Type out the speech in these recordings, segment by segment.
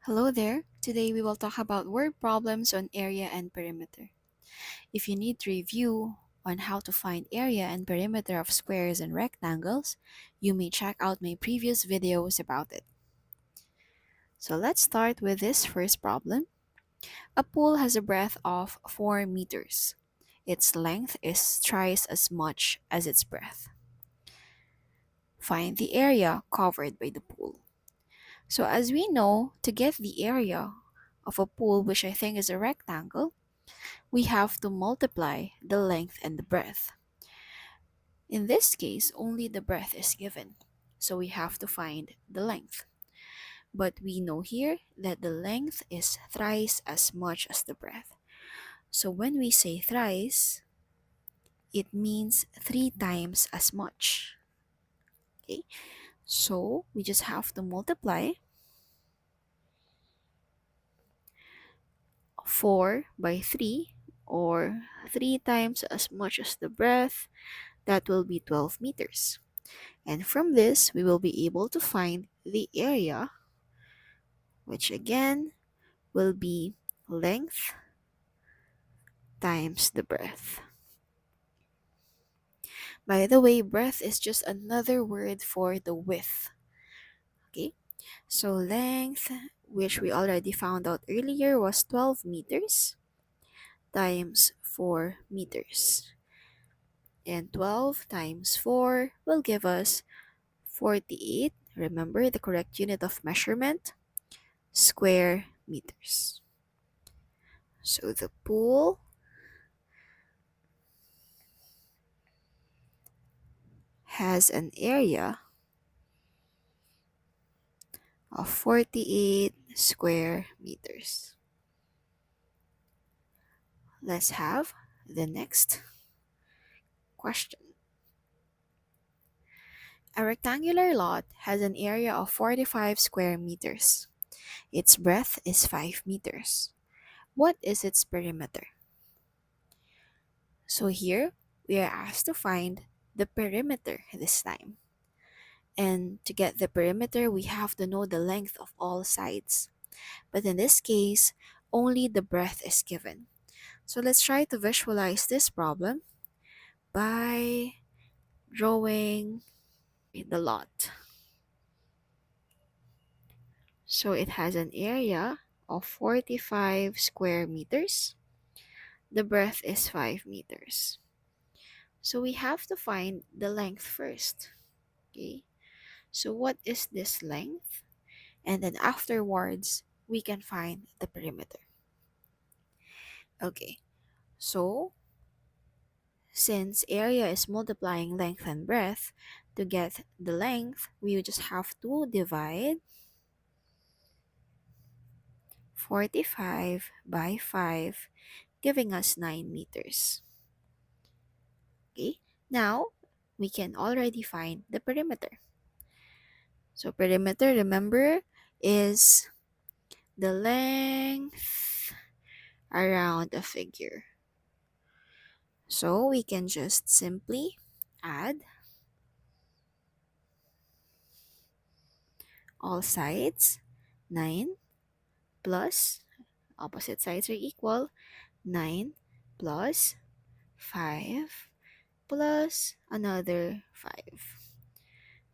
Hello there. Today we will talk about word problems on area and perimeter. If you need to review on how to find area and perimeter of squares and rectangles, you may check out my previous videos about it. So let's start with this first problem. A pool has a breadth of 4 meters. Its length is thrice as much as its breadth. Find the area covered by the pool. So as we know, to get the area of a pool, which I think is a rectangle, we have to multiply the length and the breadth. In this case, only the breadth is given, so we have to find the length. But we know here that the length is thrice as much as the breadth. So when we say thrice, it means 3 times as much. Okay, so we just have to multiply 4 by 3, or 3 times as much as the breadth. That will be 12 meters. And from this, we will be able to find the area, which again will be length times the breadth. By the way, breadth is just another word for the width. Okay, so length, which we already found out earlier, was 12 meters times 4 meters. And 12 times 4 will give us 48. Remember the correct unit of measurement? Square meters. So the pool has an area of 48 square meters. Let's have the next question. A rectangular lot has an area of 45 square meters. Its breadth is 5 meters. What is its perimeter? So here, we are asked to find the perimeter this time. And to get the perimeter, we have to know the length of all sides. But in this case, only the breadth is given. So let's try to visualize this problem by drawing the lot. So it has an area of 45 square meters. The breadth is 5 meters. So we have to find the length first. Okay, so what is this length? And then afterwards, we can find the perimeter. Okay, so since area is multiplying length and breadth, to get the length, we just have to divide 45 by 5, giving us 9 meters. Okay, now we can already find the perimeter. So perimeter, remember, is the length around a figure. So we can just simply add all sides. 9 plus, opposite sides are equal, 9 plus 5 plus another 5.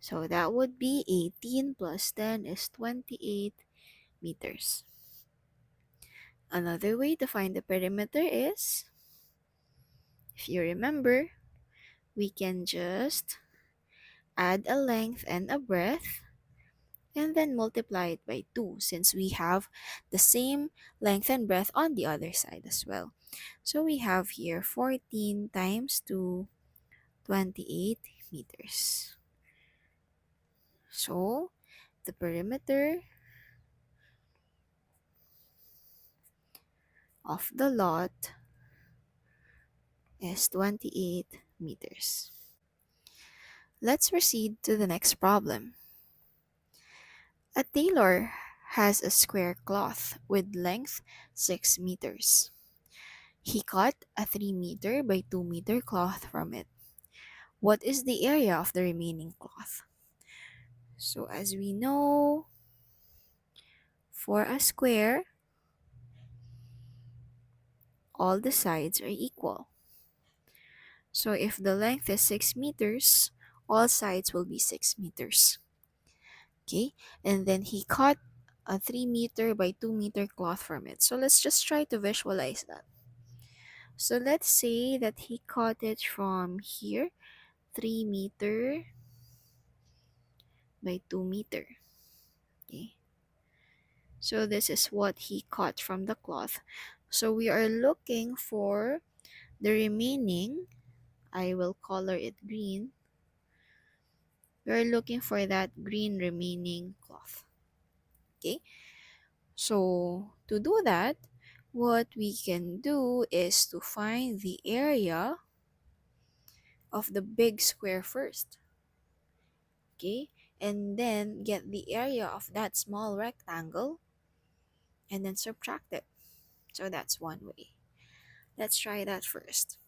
So that would be 18 plus 10 is 28 meters. Another way to find the perimeter is, if you remember, we can just add a length and a breadth and then multiply it by 2, since we have the same length and breadth on the other side as well. So we have here 14 times 2, 28 meters. So the perimeter of the lot is 28 meters. Let's proceed to the next problem. A tailor has a square cloth with length 6 meters. He cut a 3 meter by 2 meter cloth from it. What is the area of the remaining cloth? So as we know, For a square, all the sides are equal. So if the length is 6 meters, all sides will be 6 meters. Okay, and then he cut a 3 meter by 2 meter cloth from it. So let's just try to visualize that. So let's say that he cut it from here, 3 meter by 2 meter. Okay, so this is what he cut from the cloth. So we are looking for the remaining, I will color it green. We're looking for that green remaining cloth. Okay, so to do that, what we can do is to find the area of the big square first. Okay, and then get the area of that small rectangle and then subtract it. So that's one way. Let's try that first.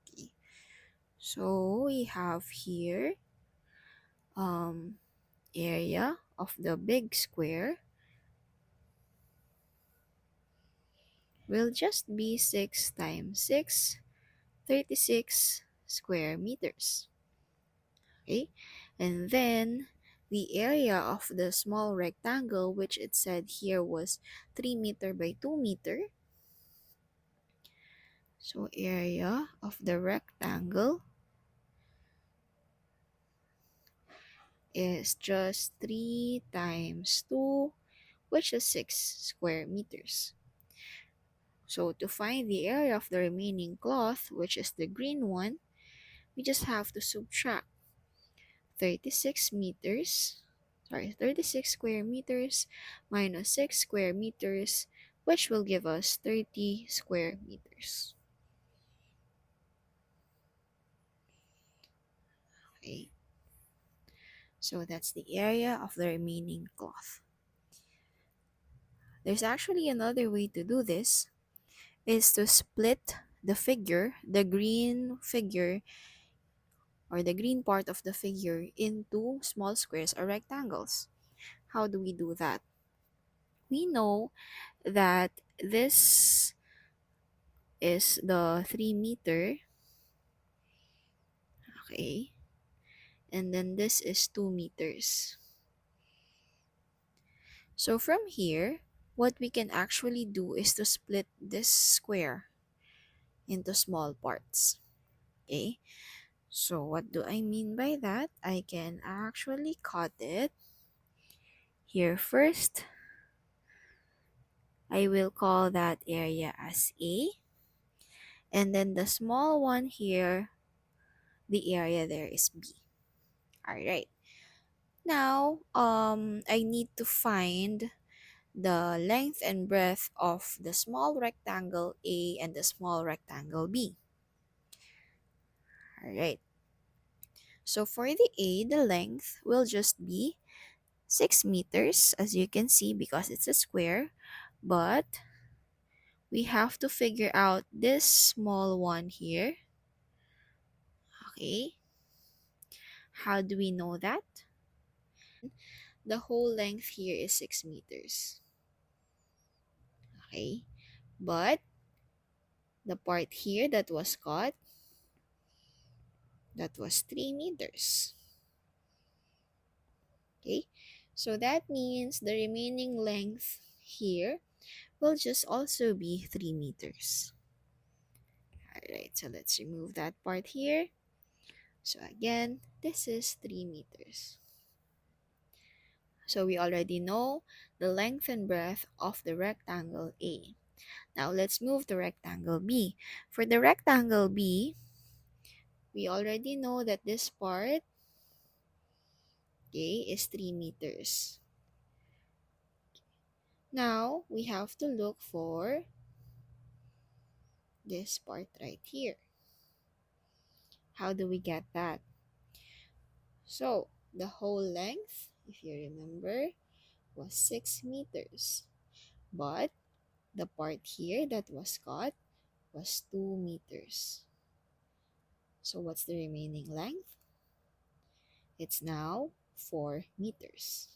Okay, so we have here area of the big square will just be 6 times 6, 36 square meters. Okay, and then the area of the small rectangle, which it said here was 3 meter by 2 meter. So area of the rectangle is just 3 times 2, which is 6 square meters. So to find the area of the remaining cloth, which is the green one, we just have to subtract 36 meters, 36 square meters minus 6 square meters, which will give us 30 square meters. Okay, so that's the area of the remaining cloth. There's actually another way to do this, is to split the figure, the green figure, or the green part of the figure into small squares or rectangles. How do we do that? We know that this is the 3 meter, okay, and then this is 2 meters. So from here, what we can actually do is to split this square into small parts. Okay, so what do I mean by that? I can actually cut it here first. I will call that area as A, and then the small one here, the area there is B. All right. Now, I need to find the length and breadth of the small rectangle A and the small rectangle B. All right. So for the A, the length will just be 6 meters, as you can see, because it's a square. But we have to figure out this small one here. Okay. How do we know that? The whole length here is 6 meters. Okay. But the part here that was cut, that was 3 meters. Okay, so that means the remaining length here will just also be 3 meters. Alright, so let's remove that part here. So again, this is 3 meters. So we already know the length and breadth of the rectangle A. Now let's move to rectangle B. For the rectangle B, we already know that this part, okay, is 3 meters. Now, we have to look for this part right here. How do we get that? So, the whole length, if you remember, was 6 meters. But the part here that was cut was 2 meters. So, what's the remaining length? It's now 4 meters.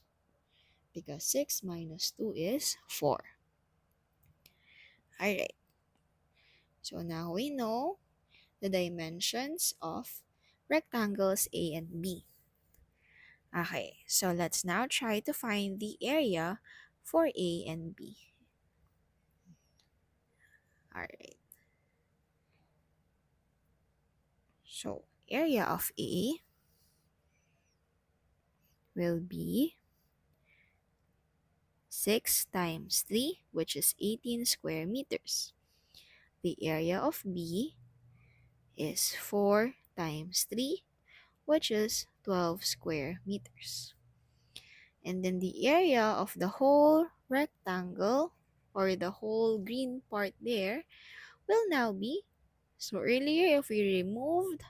because 6 minus 2 is 4. Alright, so now we know the dimensions of rectangles A and B. Okay, so let's now try to find the area for A and B. Alright, so area of A will be 6 times 3, which is 18 square meters. The area of B is 4 times 3, which is 12 square meters. And then the area of the whole rectangle, or the whole green part there, will now be, so earlier if we removed,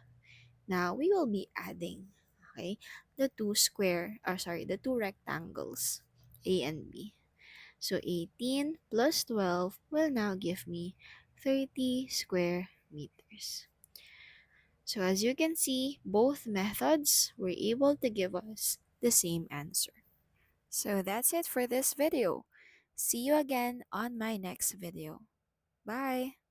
now we will be adding, okay, the the two rectangles, A and B. So 18 plus 12 will now give me 30 square meters. So as you can see, both methods were able to give us the same answer. So that's it for this video. See you again on my next video. Bye!